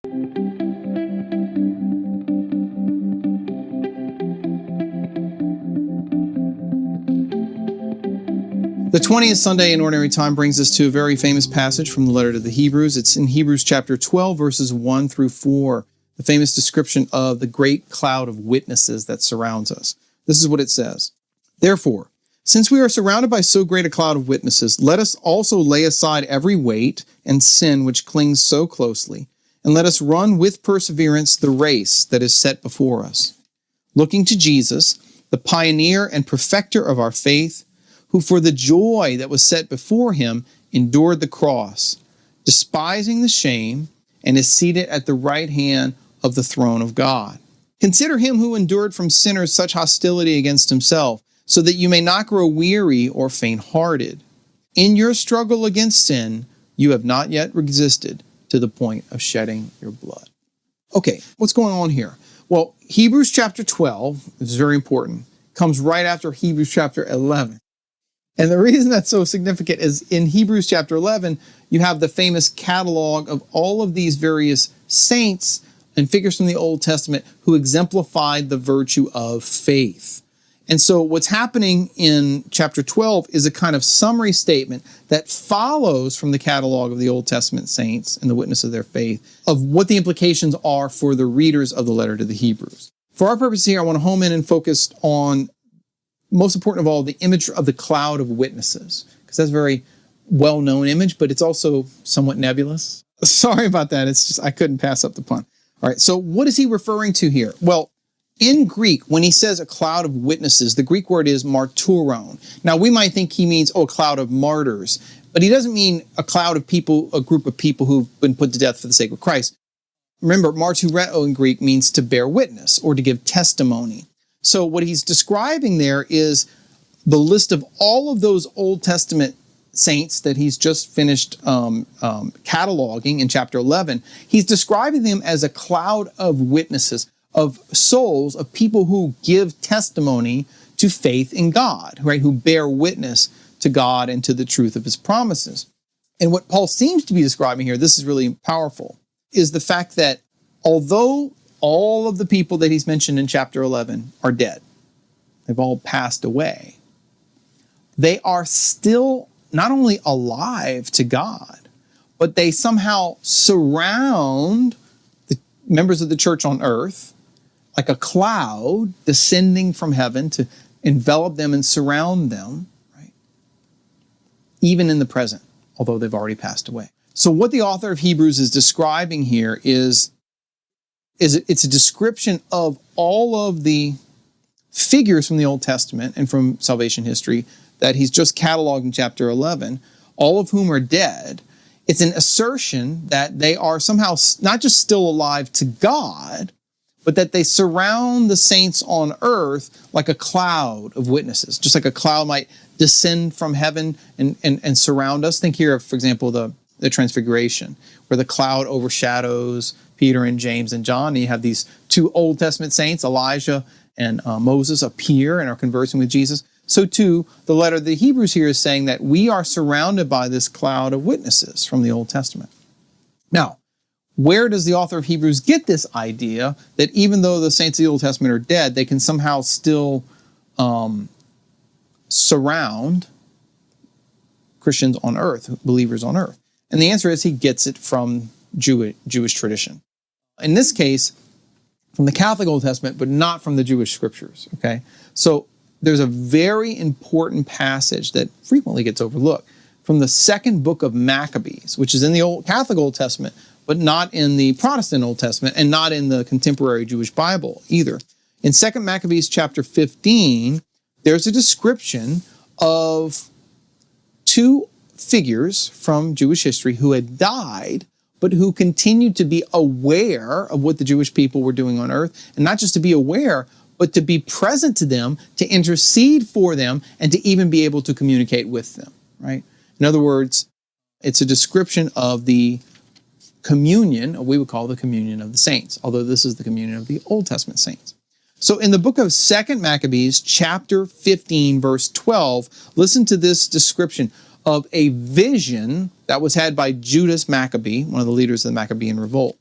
The 20th Sunday in Ordinary Time brings us to a very famous passage from the letter to the Hebrews. It's in Hebrews chapter 12, verses 1 through 4, the famous description of the great cloud of witnesses that surrounds us. This is what it says. Therefore, since we are surrounded by so great a cloud of witnesses, let us also lay aside every weight and sin which clings so closely, and let us run with perseverance the race that is set before us, looking to Jesus, the pioneer and perfecter of our faith, who for the joy that was set before him endured the cross, despising the shame, and is seated at the right hand of the throne of God. Consider him who endured from sinners such hostility against himself, so that you may not grow weary or faint-hearted. In your struggle against sin, you have not yet resisted to the point of shedding your blood. Okay, what's going on here? Well, Hebrews chapter 12, this is very important, comes right after Hebrews chapter 11. And the reason that's so significant is in Hebrews chapter 11, you have the famous catalog of all of these various saints and figures from the Old Testament who exemplified the virtue of faith. And so what's happening in chapter 12 is a kind of summary statement that follows from the catalog of the Old Testament saints and the witness of their faith of what the implications are for the readers of the letter to the Hebrews. For our purpose here, I want to home in and focus on, most important of all, the image of the cloud of witnesses, because that's a very well-known image, but it's also somewhat nebulous. Sorry about that. It's just, I couldn't pass up the pun. All right, so what is he referring to here? Well, in Greek, when he says a cloud of witnesses, the Greek word is marturon. Now, we might think he means, a cloud of martyrs, but he doesn't mean a cloud of people, a group of people who've been put to death for the sake of Christ. Remember, martureo in Greek means to bear witness or to give testimony. So what he's describing there is the list of all of those Old Testament saints that he's just finished cataloging in chapter 11. He's describing them as a cloud of witnesses, of souls, of people who give testimony to faith in God, right? Who bear witness to God and to the truth of his promises. And what Paul seems to be describing here, this is really powerful, is the fact that although all of the people that he's mentioned in chapter 11 are dead, they've all passed away, they are still not only alive to God, but they somehow surround the members of the church on earth like a cloud descending from heaven to envelop them and surround them, right? Even in the present, although they've already passed away. So what the author of Hebrews is describing here is it's a description of all of the figures from the Old Testament and from salvation history that he's just cataloged in chapter 11, all of whom are dead. It's an assertion that they are somehow not just still alive to God, but that they surround the saints on earth like a cloud of witnesses, just like a cloud might descend from heaven and surround us. Think here of, for example, the Transfiguration, where the cloud overshadows Peter and James and John. And you have these two Old Testament saints, Elijah and Moses, appear and are conversing with Jesus. So too, the letter of the Hebrews here is saying that we are surrounded by this cloud of witnesses from the Old Testament. Now, where does the author of Hebrews get this idea that even though the saints of the Old Testament are dead, they can somehow still surround Christians on earth, believers on earth? And the answer is he gets it from Jewish tradition. In this case, from the Catholic Old Testament, but not from the Jewish scriptures, okay? So there's a very important passage that frequently gets overlooked from the second book of Maccabees, which is in the Catholic Old Testament, but not in the Protestant Old Testament and not in the contemporary Jewish Bible either. In 2 Maccabees chapter 15, there's a description of two figures from Jewish history who had died, but who continued to be aware of what the Jewish people were doing on earth, and not just to be aware, but to be present to them, to intercede for them, and to even be able to communicate with them, right? In other words, it's a description of the communion, or we would call the communion of the saints, although this is the communion of the Old Testament saints. So in the book of 2 Maccabees, chapter 15, verse 12, listen to this description of a vision that was had by Judas Maccabee, one of the leaders of the Maccabean revolt.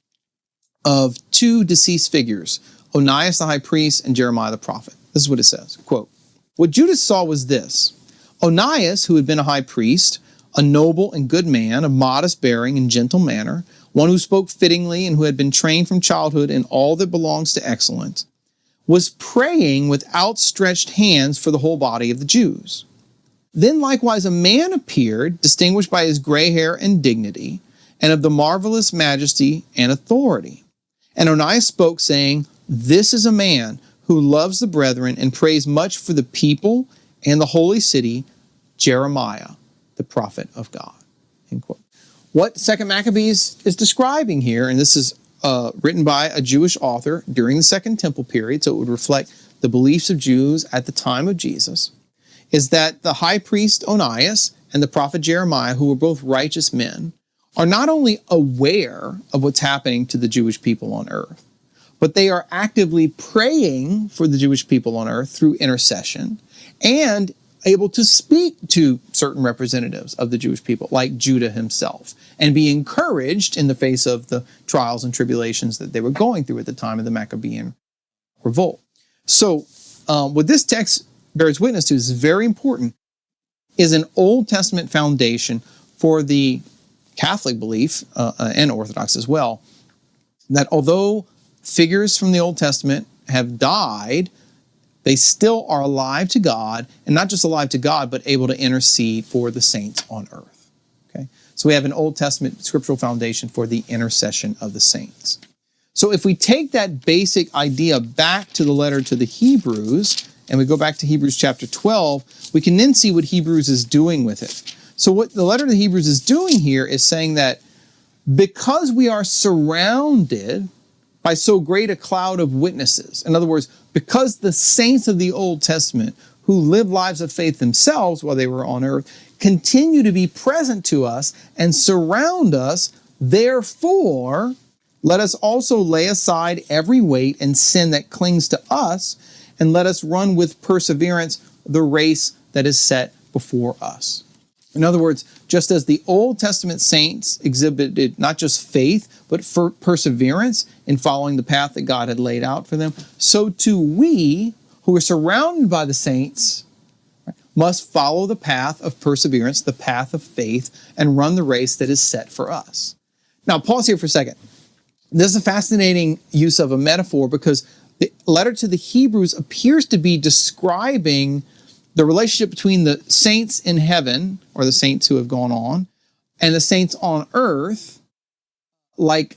of two deceased figures, Onias the high priest and Jeremiah the prophet. This is what it says, quote, "What Judas saw was this. Onias, who had been a high priest, a noble and good man of modest bearing and gentle manner, one who spoke fittingly and who had been trained from childhood in all that belongs to excellence, was praying with outstretched hands for the whole body of the Jews. Then likewise a man appeared, distinguished by his gray hair and dignity, and of the marvelous majesty and authority. And Onias spoke, saying, This is a man who loves the brethren and prays much for the people and the holy city, Jeremiah, the prophet of God." End quote. What 2 Maccabees is describing here, and this is written by a Jewish author during the Second Temple period, so it would reflect the beliefs of Jews at the time of Jesus, is that the high priest Onias and the prophet Jeremiah, who were both righteous men, are not only aware of what's happening to the Jewish people on earth, but they are actively praying for the Jewish people on earth through intercession and able to speak to certain representatives of the Jewish people, like Judah himself, and be encouraged in the face of the trials and tribulations that they were going through at the time of the Maccabean revolt. So what this text bears witness to is very important, is an Old Testament foundation for the Catholic belief, and Orthodox as well, that although figures from the Old Testament have died, they still are alive to God, and not just alive to God, but able to intercede for the saints on earth. Okay? So we have an Old Testament scriptural foundation for the intercession of the saints. So if we take that basic idea back to the letter to the Hebrews, and we go back to Hebrews chapter 12, we can then see what Hebrews is doing with it. So what the letter to the Hebrews is doing here is saying that because we are surrounded by so great a cloud of witnesses, in other words, because the saints of the Old Testament who lived lives of faith themselves while they were on earth continue to be present to us and surround us, therefore, let us also lay aside every weight and sin that clings to us, and let us run with perseverance the race that is set before us. In other words, just as the Old Testament saints exhibited not just faith, but for perseverance in following the path that God had laid out for them, so too we, who are surrounded by the saints, must follow the path of perseverance, the path of faith, and run the race that is set for us. Now, pause here for a second. This is a fascinating use of a metaphor, because the letter to the Hebrews appears to be describing the relationship between the saints in heaven, or the saints who have gone on, and the saints on earth, like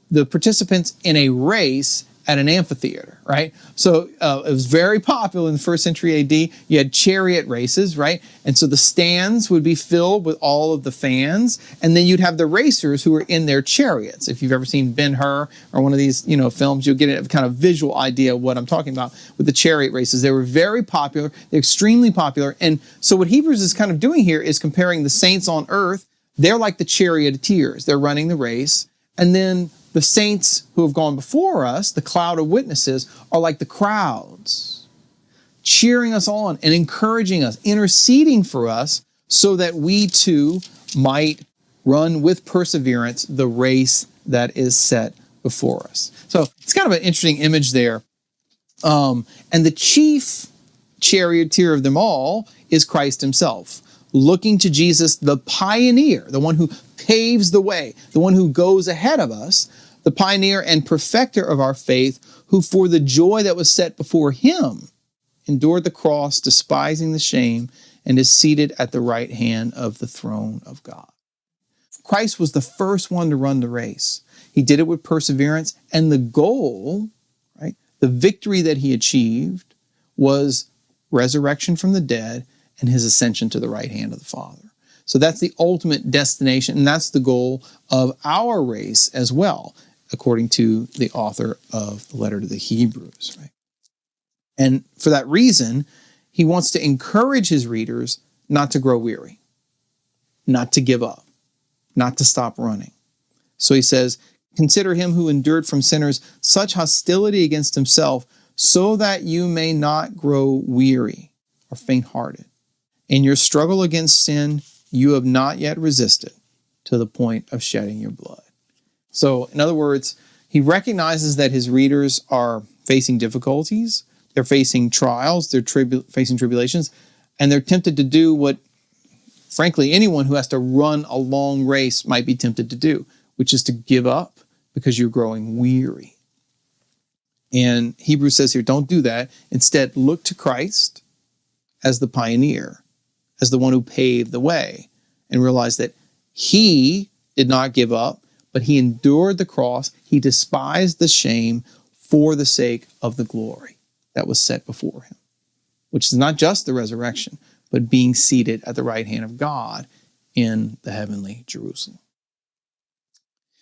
the participants in a race at an amphitheater, right? So it was very popular in the first century AD. You had chariot races, right? And so the stands would be filled with all of the fans, and then you'd have the racers who were in their chariots. If you've ever seen Ben-Hur or one of these, films, you'll get a kind of visual idea of what I'm talking about with the chariot races. They were very popular, they're extremely popular. And so what Hebrews is kind of doing here is comparing the saints on earth. They're like the charioteers. They're running the race. And then the saints who have gone before us, the cloud of witnesses, are like the crowds, cheering us on and encouraging us, interceding for us, so that we too might run with perseverance the race that is set before us. So it's kind of an interesting image there. And the chief charioteer of them all is Christ himself, looking to Jesus, the pioneer, the one who paves the way, the one who goes ahead of us, the pioneer and perfecter of our faith, who for the joy that was set before him endured the cross, despising the shame, and is seated at the right hand of the throne of God. Christ was the first one to run the race. He did it with perseverance, and the goal, right, the victory that he achieved, was resurrection from the dead and his ascension to the right hand of the Father. So that's the ultimate destination, and that's the goal of our race as well, according to the author of the letter to the Hebrews. Right? And for that reason, he wants to encourage his readers not to grow weary, not to give up, not to stop running. So he says, consider him who endured from sinners such hostility against himself, so that you may not grow weary or faint-hearted. In your struggle against sin, you have not yet resisted to the point of shedding your blood. So, in other words, He recognizes that his readers are facing difficulties, they're facing trials, they're facing tribulations, and they're tempted to do what, frankly, anyone who has to run a long race might be tempted to do, which is to give up because you're growing weary. And Hebrews says here, don't do that. Instead, look to Christ as the pioneer, as the one who paved the way, and realize that he did not give up, but he endured the cross. He despised the shame for the sake of the glory that was set before him, which is not just the resurrection, but being seated at the right hand of God in the heavenly Jerusalem.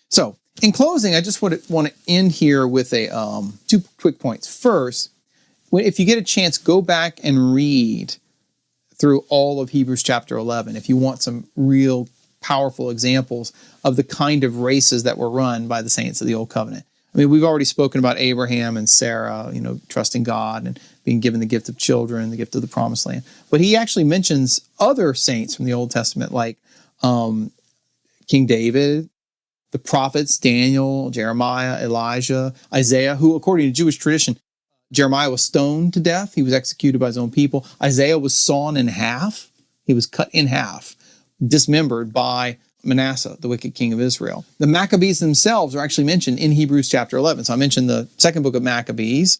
So, in closing, I just want to end here with two quick points. First, if you get a chance, go back and read through all of Hebrews chapter 11 if you want some real powerful examples of the kind of races that were run by the saints of the Old Covenant. I mean, we've already spoken about Abraham and Sarah, trusting God and being given the gift of children, the gift of the promised land. But he actually mentions other saints from the Old Testament, like King David, the prophets, Daniel, Jeremiah, Elijah, Isaiah, who, according to Jewish tradition, Jeremiah was stoned to death. He was executed by his own people. Isaiah was sawn in half. He was cut in half, dismembered by Manasseh, the wicked king of Israel. The Maccabees themselves are actually mentioned in Hebrews chapter 11. So I mentioned the second book of Maccabees.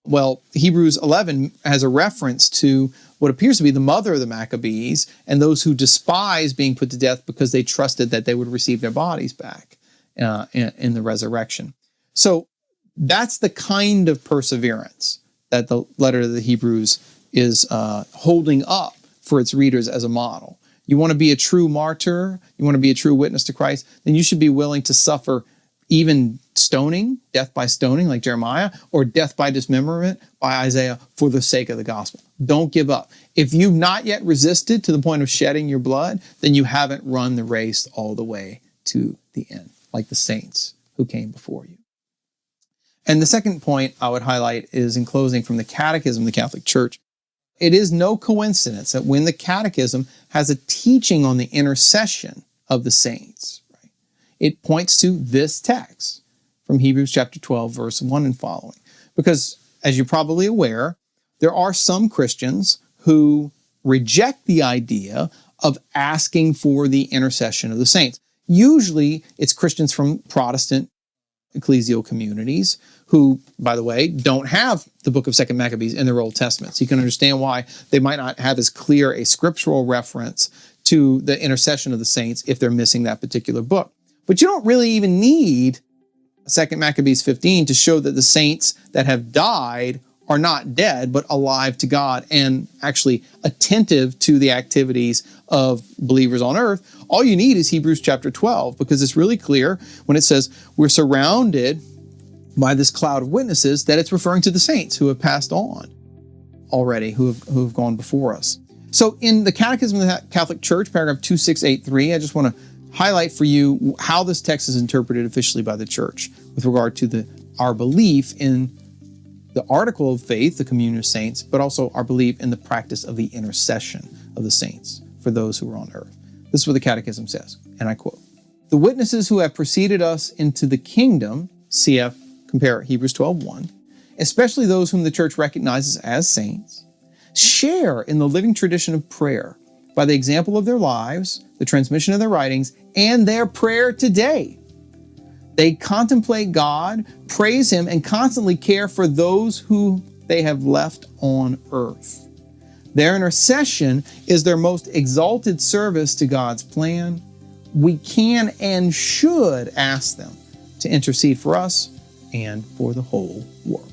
Well, Hebrews 11 has a reference to what appears to be the mother of the Maccabees and those who despise being put to death because they trusted that they would receive their bodies back in the resurrection. So that's the kind of perseverance that the letter to the Hebrews is holding up for its readers as a model. You want to be a true martyr, you want to be a true witness to Christ, then you should be willing to suffer even stoning, death by stoning like Jeremiah, or death by dismemberment by Isaiah for the sake of the gospel. Don't give up. If you've not yet resisted to the point of shedding your blood, then you haven't run the race all the way to the end, like the saints who came before you. And the second point I would highlight is, in closing, from the Catechism of the Catholic Church. It is no coincidence that when the Catechism has a teaching on the intercession of the saints, right, it points to this text from Hebrews chapter 12, verse 1 and following. Because, as you're probably aware, there are some Christians who reject the idea of asking for the intercession of the saints. Usually, it's Christians from Protestant ecclesial communities who, by the way, don't have the book of 2nd Maccabees in their Old Testament. So you can understand why they might not have as clear a scriptural reference to the intercession of the saints if they're missing that particular book. But you don't really even need 2nd Maccabees 15 to show that the saints that have died are not dead, but alive to God and actually attentive to the activities of believers on earth. All you need is Hebrews chapter 12, because it's really clear when it says we're surrounded by this cloud of witnesses that it's referring to the saints who have passed on already, who have gone before us. So in the Catechism of the Catholic Church, paragraph 2683, I just want to highlight for you how this text is interpreted officially by the Church with regard to our belief in the article of faith, the communion of saints, but also our belief in the practice of the intercession of the saints for those who are on earth. This is what the Catechism says, and I quote, "The witnesses who have preceded us into the kingdom," cf. compare Hebrews 12:1, "especially those whom the Church recognizes as saints, share in the living tradition of prayer by the example of their lives, the transmission of their writings, and their prayer today. They contemplate God, praise Him, and constantly care for those who they have left on earth. Their intercession is their most exalted service to God's plan. We can and should ask them to intercede for us and for the whole world."